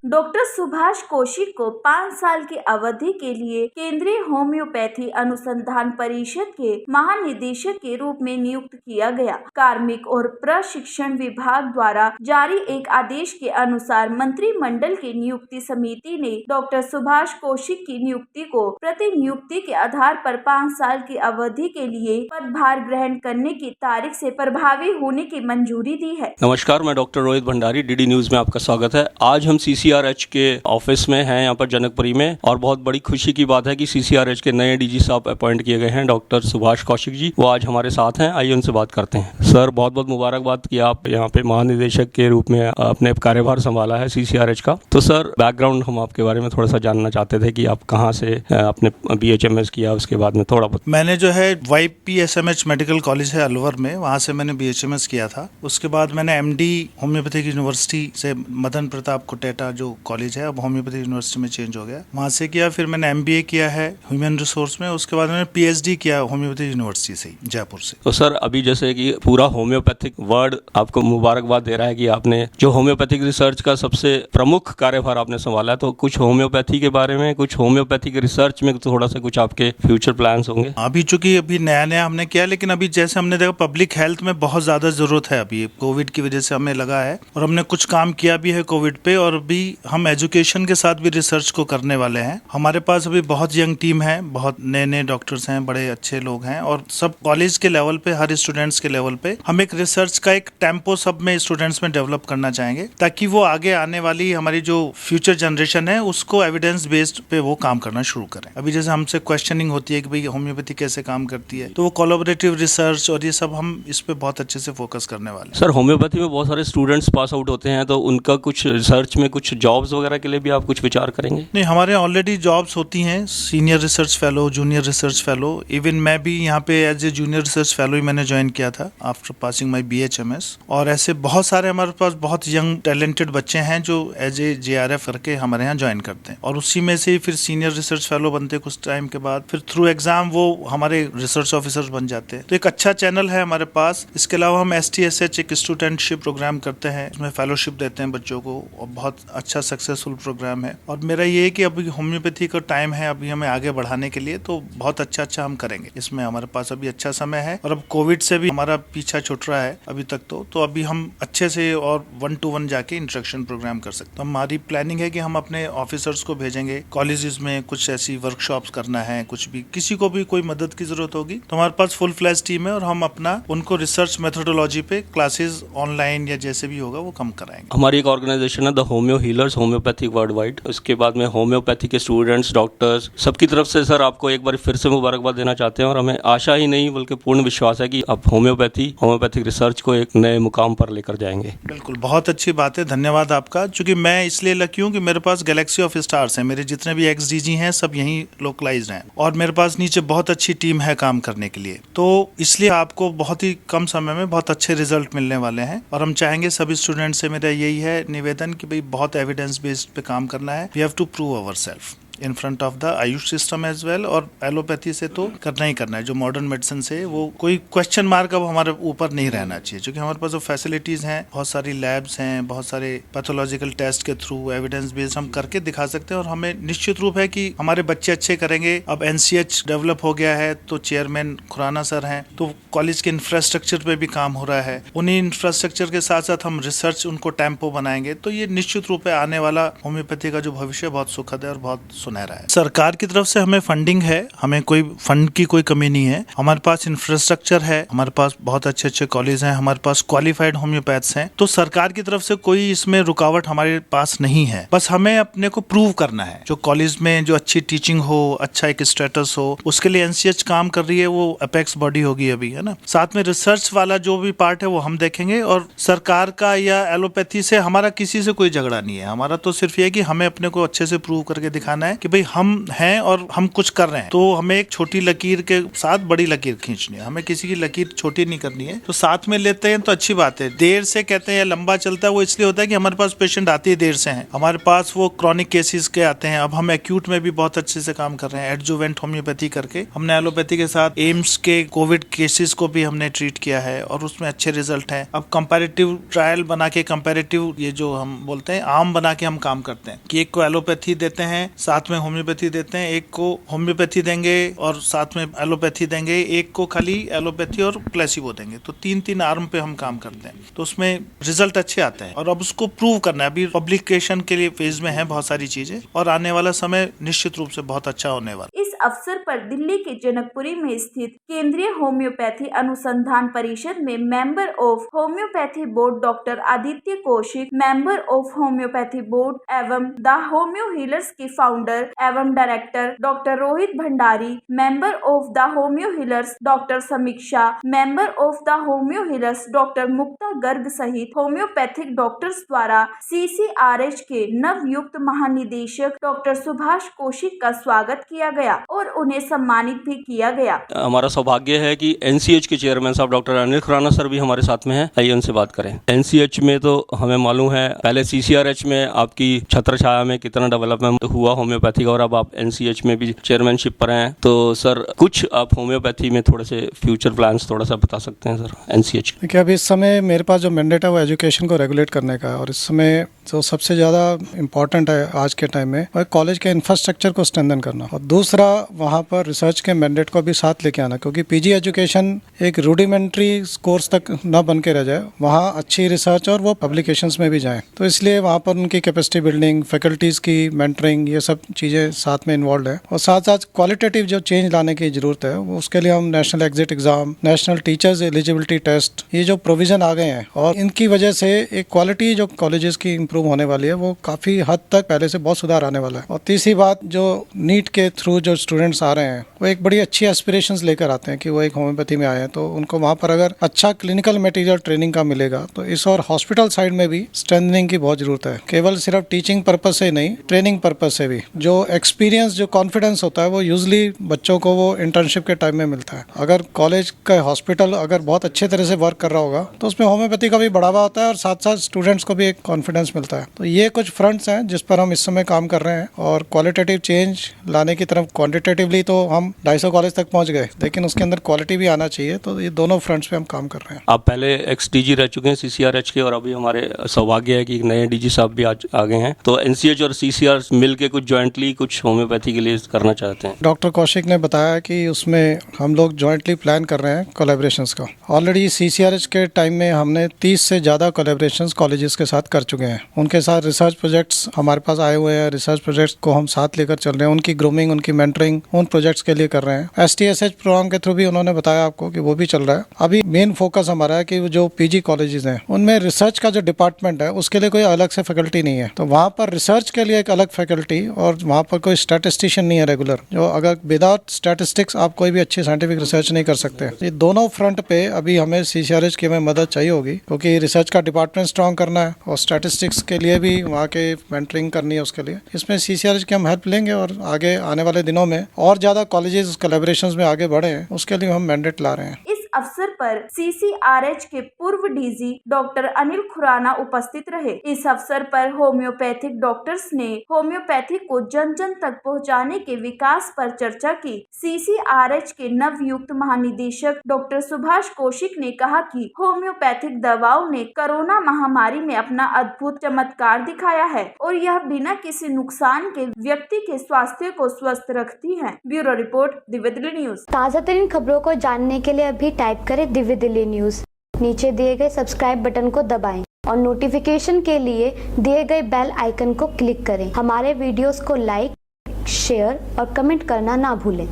Doctor Subhash Kaushik को 5 साल की अवधि के लिए केंद्रीय होम्योपैथी अनुसंधान परिषद के महानिदेशक के रूप में नियुक्त किया गया। कार्मिक और प्रशिक्षण विभाग द्वारा जारी एक आदेश के अनुसार मंत्रिमंडल की नियुक्ति समिति ने डॉक्टर सुभाष कौशिक की नियुक्ति को प्रतिनियुक्ति के आधार पर 5 साल की अवधि के लिए पदभार ग्रहण करने की तारीख से प्रभावी होने की मंजूरी दी है। नमस्कार, मैं doctor Rohit Bhandari, DD news में आपका स्वागत है। आज हम सीसीआरएच के ऑफिस में हैं, यहाँ पर जनकपुरी में, और बहुत बड़ी खुशी की बात है कि सीसीआरएच के नए डीजी साहब अपॉइंट किए गए हैं, डॉक्टर सुभाष कौशिक जी। वो आज हमारे साथ हैं, आइए उनसे बात करते हैं। सर, बहुत बहुत मुबारकबाद कि आप यहाँ पे महानिदेशक के रूप में अपने कार्यभार संभाला है सीसीआरएच का। तो सर, बैकग्राउंड हम आपके बारे में थोड़ा सा जानना चाहते थे कि आप कहाँ से अपने BHMS किया, उसके बाद में थोड़ा बहुत। मैंने जो है YPSMH मेडिकल कॉलेज है अलवर में, वहाँ से मैंने BHMS किया था। उसके बाद मैंने MD होम्योपैथिक यूनिवर्सिटी से, मदन प्रताप कोटेटा जो कॉलेज है अब होम्योपैथिक यूनिवर्सिटी में चेंज हो गया, वहाँ से किया। फिर मैंने MBA किया है ह्यूमन रिसोर्स में। उसके बाद मैंने PhD किया होम्योपैथिक यूनिवर्सिटी से, जयपुर से। तो सर, अभी जैसे कि पूरा होम्योपैथिक वर्ल्ड आपको मुबारकबाद दे रहा है कि आपने जो होम्योपैथिक रिसर्च का सबसे प्रमुख कार्यभार आपने संभाला है, तो कुछ होम्योपैथी के बारे में, कुछ होम्योपैथिक रिसर्च में थोड़ा सा कुछ आपके फ्यूचर प्लान्स होंगे? अभी चूंकि अभी नया हमने किया, लेकिन अभी जैसे हमने देखा पब्लिक हेल्थ में बहुत ज्यादा जरूरत है। अभी कोविड की वजह से हमें लगा है, और हमने कुछ काम किया भी है कोविड पे, और अभी हम एजुकेशन के साथ भी रिसर्च को करने वाले हैं। हमारे पास अभी बहुत यंग टीम है, बहुत नए डॉक्टर्स हैं, बड़े अच्छे लोग हैं, और सब कॉलेज के लेवल पे, हर स्टूडेंट्स के लेवल पे हम एक रिसर्च का एक टेम्पो सब में स्टूडेंट्स में डेवलप करना चाहेंगे, ताकि वो आगे आने वाली हमारी जो फ्यूचर जनरेशन है उसको एविडेंस बेस्ड पे वो काम करना शुरू करें। अभी जैसे हमसे क्वेश्चनिंग होती है कि भाई होम्योपैथी कैसे काम करती है, तो वो कोलैबोरेटिव रिसर्च और ये सब हम इस पे बहुत अच्छे से फोकस करने वाले हैं। सर, होम्योपैथी में बहुत सारे स्टूडेंट्स पास आउट होते हैं, तो उनका कुछ रिसर्च में कुछ जॉब्स वगैरह के लिए भी आप कुछ विचार करेंगे? नहीं, हमारे ऑलरेडी जॉब्स होती हैं, senior research fellow, junior research fellow. Even मैं भी यहाँ पे as a junior research fellow ही मैंने ज्वाइन किया था आफ्टर पासिंग माय BHMS। और ऐसे बहुत सारे हमारे पास बहुत यंग टैलेंटेड बच्चे हैं जो एज ए JRF करके हमारे यहाँ ज्वाइन करते हैं, और उसी में से फिर सीनियर रिसर्च फेलो बनते हैं। कुछ टाइम के बाद फिर थ्रू एग्जाम वो हमारे रिसर्च ऑफिसर बन जाते हैं। तो एक अच्छा चैनल है हमारे पास। इसके अलावा हम STSH एक स्टूडेंटशिप प्रोग्राम करते हैं, उसमें फेलोशिप देते हैं बच्चों को, और बहुत अच्छा सक्सेसफुल प्रोग्राम है। और मेरा ये है कि अभी होम्योपैथी का टाइम है अभी हमें आगे बढ़ाने के लिए, तो बहुत अच्छा हम करेंगे। इसमें हमारे पास अभी अच्छा समय है, और अब कोविड से भी हमारा पीछा छूट रहा है अभी तक, तो अभी हम अच्छे से और 1-to-1 जाके इंस्ट्रक्शन प्रोग्राम कर सकते हैं। हमारी प्लानिंग है कि हम अपने ऑफिसर्स को भेजेंगे कॉलेजेस में, कुछ ऐसी वर्कशॉप्स करना है, कुछ भी किसी को भी कोई मदद की जरूरत होगी तो हमारे पास फुल फ्लैश टीम है, और हम अपना उनको रिसर्च मेथोडोलॉजी पे क्लासेस ऑनलाइन या जैसे भी होगा वो कम कराएंगे। हमारी एक ऑर्गेनाइजेशन है the homeo healers, homeopathic world wide. उसके बाद में होम्योपैथी के स्टूडेंट्स, डॉक्टर्स, सबकी तरफ से सर आपको एक बार फिर से मुबारकबाद देना चाहते हैं, और हमें आशा ही नहीं बल्कि पूर्ण विश्वास है कि आप होम्योपैथिक रिसर्च को एक नए मुकाम पर लेकर जाएंगे। बिल्कुल, बहुत अच्छी बात है, धन्यवाद आपका। चूंकि मैं इसलिए लकी हूँ कि मेरे पास गैलेक्सी ऑफ स्टार्स हैं, मेरे जितने भी XDG हैं सब यहीं लोकलाइज्ड हैं, और मेरे पास नीचे बहुत अच्छी टीम है काम करने के लिए। तो इसलिए आपको बहुत ही कम समय में बहुत अच्छे रिजल्ट मिलने वाले हैं, और हम चाहेंगे सभी स्टूडेंट से मेरा यही है निवेदन कि भाई बहुत एविडेंस बेस्ड पे काम करना है। We have to prove ourselves in front of the AYUSH system as well, और एलोपैथी से तो करना ही करना है। जो मॉडर्न मेडिसिन से वो कोई क्वेश्चन मार्क अब हमारे ऊपर नहीं रहना चाहिए, क्योंकि हमारे पास जो फैसिलिटीज हैं, बहुत सारी लैब्स हैं, बहुत सारे पैथोलॉजिकल टेस्ट के थ्रू एविडेंस बेस्ड हम करके दिखा सकते हैं, और हमें निश्चित रूप है कि हमारे बच्चे अच्छे करेंगे। अब NCH डेवलप हो गया है, तो चेयरमैन खुराना सर हैं, तो कॉलेज के इंफ्रास्ट्रक्चर पे भी काम हो रहा है। उन्हीं इंफ्रास्ट्रक्चर के साथ साथ हम रिसर्च उनको टेम्पो बनाएंगे, तो ये निश्चित रूप से आने वाला होम्योपैथी का जो भविष्य बहुत सुखद है और बहुत सुनहरा है। सरकार की तरफ से हमें फंडिंग है, हमें कोई फंड की कोई कमी नहीं है। हमारे पास इंफ्रास्ट्रक्चर है, हमारे पास बहुत अच्छे कॉलेज हैं, हमारे पास क्वालिफाइड होम्योपैथ्स हैं, तो सरकार की तरफ से कोई इसमें रुकावट हमारे पास नहीं है। बस हमें अपने को प्रूव करना है। जो कॉलेज में जो अच्छी टीचिंग हो, अच्छा एक स्टेटस हो, उसके लिए NCH काम कर रही है, वो अपेक्स बॉडी होगी अभी, है ना। साथ में रिसर्च वाला जो भी पार्ट है वो हम देखेंगे, और सरकार का या एलोपैथी से हमारा किसी से कोई झगड़ा नहीं है। हमारा तो सिर्फ ये कि हमें अपने को अच्छे से प्रूव करके दिखाना है कि भाई हम हैं और हम कुछ कर रहे हैं, तो हमें एक छोटी लकीर के साथ बड़ी लकीर खींचनी है, हमें किसी की लकीर छोटी नहीं करनी है। तो साथ में लेते हैं तो अच्छी बात है। देर से कहते हैं या लंबा चलता है, वो इसलिए होता है कि हमारे पास पेशेंट आते ही देर से हैं, हमारे पास वो क्रॉनिक केसेस के आते हैं। अब हम एक्यूट में भी बहुत अच्छे से काम कर रहे हैं, एडजुवेंट होम्योपैथी करके। हमने एलोपैथी के साथ एम्स के कोविड केसेस को भी हमने ट्रीट किया है और उसमें अच्छे रिजल्ट हैं। अब कंपैरेटिव ट्रायल बना के, कंपैरेटिव ये जो हम बोलते हैं आम बना के हम काम करते हैं कि एक को एलोपैथी देते हैं, साथ में होम्योपैथी देते हैं, एक को होम्योपैथी देंगे और साथ में एलोपैथी देंगे, एक को खाली एलोपैथी और प्लेसिबो देंगे। तो 3-3 आर्म पे हम काम करते हैं, तो उसमें रिजल्ट अच्छे आते हैं और अब उसको प्रूव करना है। अभी पब्लिकेशन के लिए फेज में है बहुत सारी चीजें और आने वाला समय निश्चित रूप से बहुत अच्छा होने वाला। इस अवसर पर दिल्ली के जनकपुरी में स्थित केंद्रीय होम्योपैथी अनुसंधान परिषद में member of homeopathy board doctor Aditya Kaushik, member of homeopathy board एवं द होम्यो हीलर्स के फाउंडर एवं director doctor Rohit Bhandari, member of the homeo healers doctor Samiksha, member of the homeo healers doctor Mukta Garg सहित होम्योपैथिक डॉक्टर्स द्वारा CCRH के नवयुक्त महानिदेशक डॉक्टर सुभाष कौशिक का स्वागत किया गया और उन्हें सम्मानित भी किया गया। हमारा सौभाग्य है कि एनसीएच के चेयरमैन साहब डॉक्टर अनिल खुराना सर भी हमारे साथ में हैं। आइए उनसे बात करें। एनसीएच में तो हमें मालूम है, पहले CCRH में आपकी छत्र छाया में कितना डेवलपमेंट हुआ होम्योपैथी का, और अब आप एनसीएच में भी चेयरमैनशिप पर हैं। तो सर कुछ आप होम्योपैथी में थोड़े से फ्यूचर प्लान्स थोड़ा सा बता सकते हैं सर एनसीएच? देखिए, अभी इस समय मेरे पास जो मैंडेट है वो एजुकेशन को रेगुलेट करने का है, और इस समय जो सबसे ज़्यादा इम्पॉर्टेंट है आज के टाइम में वो कॉलेज के इंफ्रास्ट्रक्चर को स्ट्रेंथन करना, और दूसरा वहाँ पर रिसर्च के मैंडेट को भी साथ लेके आना, क्योंकि पीजी एजुकेशन एक रूडिमेंट्री कोर्स तक ना बन के रह जाए, वहाँ अच्छी रिसर्च और वो पब्लिकेशंस में भी जाएं। तो इसलिए वहाँ पर उनकी कैपेसिटी बिल्डिंग, फैकल्टीज़ की मेंटरिंग, ये सब चीज़ें साथ में इन्वॉल्व है। और साथ साथ क्वालिटेटिव जो चेंज लाने की ज़रूरत है, वो उसके लिए हम national exit exam, national teachers eligibility test, ये जो प्रोविज़न आ गए हैं, और इनकी वजह से एक क्वालिटी जो कॉलेजेस की इंप्रूव होने वाली है, वो काफ़ी हद तक पहले से बहुत सुधार आने वाला है। और तीसरी बात, जो नीट के थ्रू जो स्टूडेंट्स आ रहे हैं, वो एक बड़ी अच्छी एस्पिरेशंस लेकर आते हैं कि वो एक होम्योपैथी में आए हैं, तो उनको वहाँ पर अगर अच्छा क्लिनिकल मटेरियल ट्रेनिंग का मिलेगा, तो इस और हॉस्पिटल साइड में भी स्ट्रेंथनिंग की बहुत ज़रूरत है। केवल सिर्फ टीचिंग पर्पज से नहीं, ट्रेनिंग पर्पज से भी। जो एक्सपीरियंस, जो कॉन्फिडेंस होता है, वो यूजली बच्चों को वो इंटर्नशिप के टाइम में मिलता है। अगर कॉलेज का हॉस्पिटल अगर बहुत अच्छे तरह से वर्क कर रहा होगा, तो उसमें होम्योपैथी का भी बढ़ावा होता है और साथ साथ स्टूडेंट्स को भी एक कॉन्फिडेंस मिलता है। तो ये कुछ फ्रंट्स हैं जिस पर हम इस समय काम कर रहे हैं, और क्वालिटेटिव चेंज लाने की तरफ क्वांटिटेटिवली तो हम 250 कॉलेज तक पहुंच गए, लेकिन उसके अंदर क्वालिटी भी आना चाहिए। तो ये दोनों फ्रंट्स पे हम काम कर रहे हैं। आप पहले एक्स-डीजी रह चुके हैं CCRH के, और अभी हमारे सौभाग्य है कि एक नए डीजी साहब भी आज आ गए हैं। तो एनसीएच और CCR मिलके कुछ जॉइंटली कुछ होम्योपैथी के लिए करना चाहते हैं। डॉक्टर कौशिक ने बताया कि उसमें हम लोग जॉइंटली प्लान कर रहे हैं कोलैबोरेशंस का। ऑलरेडी CCRH के टाइम में हमने 30 से ज़्यादा कोलैबोरेशंस कॉलेजेस के साथ कर चुके हैं। उनके साथ रिसर्च प्रोजेक्ट्स हमारे पास आए हुए हैं, रिसर्च प्रोजेक्ट्स को हम साथ लेकर चल रहे हैं। उनकी ग्रूमिंग, उनकी मेंटरिंग उन प्रोजेक्ट्स के लिए कर रहे हैं। STSH प्रोग्राम के थ्रू भी उन्होंने बताया आपको कि वो भी चल रहा है। अभी मेन फोकस हमारा है कि जो पीजी कॉलेजेस हैं, उनमें रिसर्च का जो डिपार्टमेंट है, उसके लिए कोई अलग से फैकल्टी नहीं है। तो वहाँ पर रिसर्च के लिए एक अलग फैकल्टी, और वहाँ पर कोई स्टैटिस्टिशियन नहीं है रेगुलर, जो अगर विदाउट स्टैटिस्टिक्स आप कोई भी अच्छी साइंटिफिक रिसर्च नहीं कर सकते। ये दोनों फ्रंट पे अभी हमें CCRH की हमें मदद चाहिए होगी, क्योंकि रिसर्च का डिपार्टमेंट स्ट्रॉन्ग करना है और स्टैटिस्टिक्स के लिए भी वहाँ के मेंटरिंग करनी है। उसके लिए इसमें CCRH की हम हेल्प लेंगे, और आगे आने वाले दिनों में और ज़्यादा कॉलेजेस कोलैबोरेशंस में आगे बढ़े, उसके लिए हम मैंडेट ला रहे हैं। इस अवसर पर CCRH के पूर्व डीजी डॉक्टर अनिल खुराना उपस्थित रहे। इस अवसर पर होम्योपैथिक डॉक्टर्स ने होम्योपैथी को जन जन तक पहुंचाने के विकास पर चर्चा की। CCRH के नवयुक्त महानिदेशक डॉक्टर सुभाष कौशिक ने कहा कि होम्योपैथिक दवाओं ने कोरोना महामारी में अपना अद्भुत चमत्कार दिखाया है, और यह बिना किसी नुकसान के व्यक्ति के स्वास्थ्य को स्वस्थ रखती है। Bureau report, Divya Delhi news. ताज़ा तरीन खबरों को जानने के लिए अभी टाइप करें दिव्य दिल्ली न्यूज। नीचे दिए गए सब्सक्राइब बटन को दबाएं और नोटिफिकेशन के लिए दिए गए बेल आइकन को क्लिक करें। हमारे वीडियोस को लाइक, शेयर और कमेंट करना ना भूलें।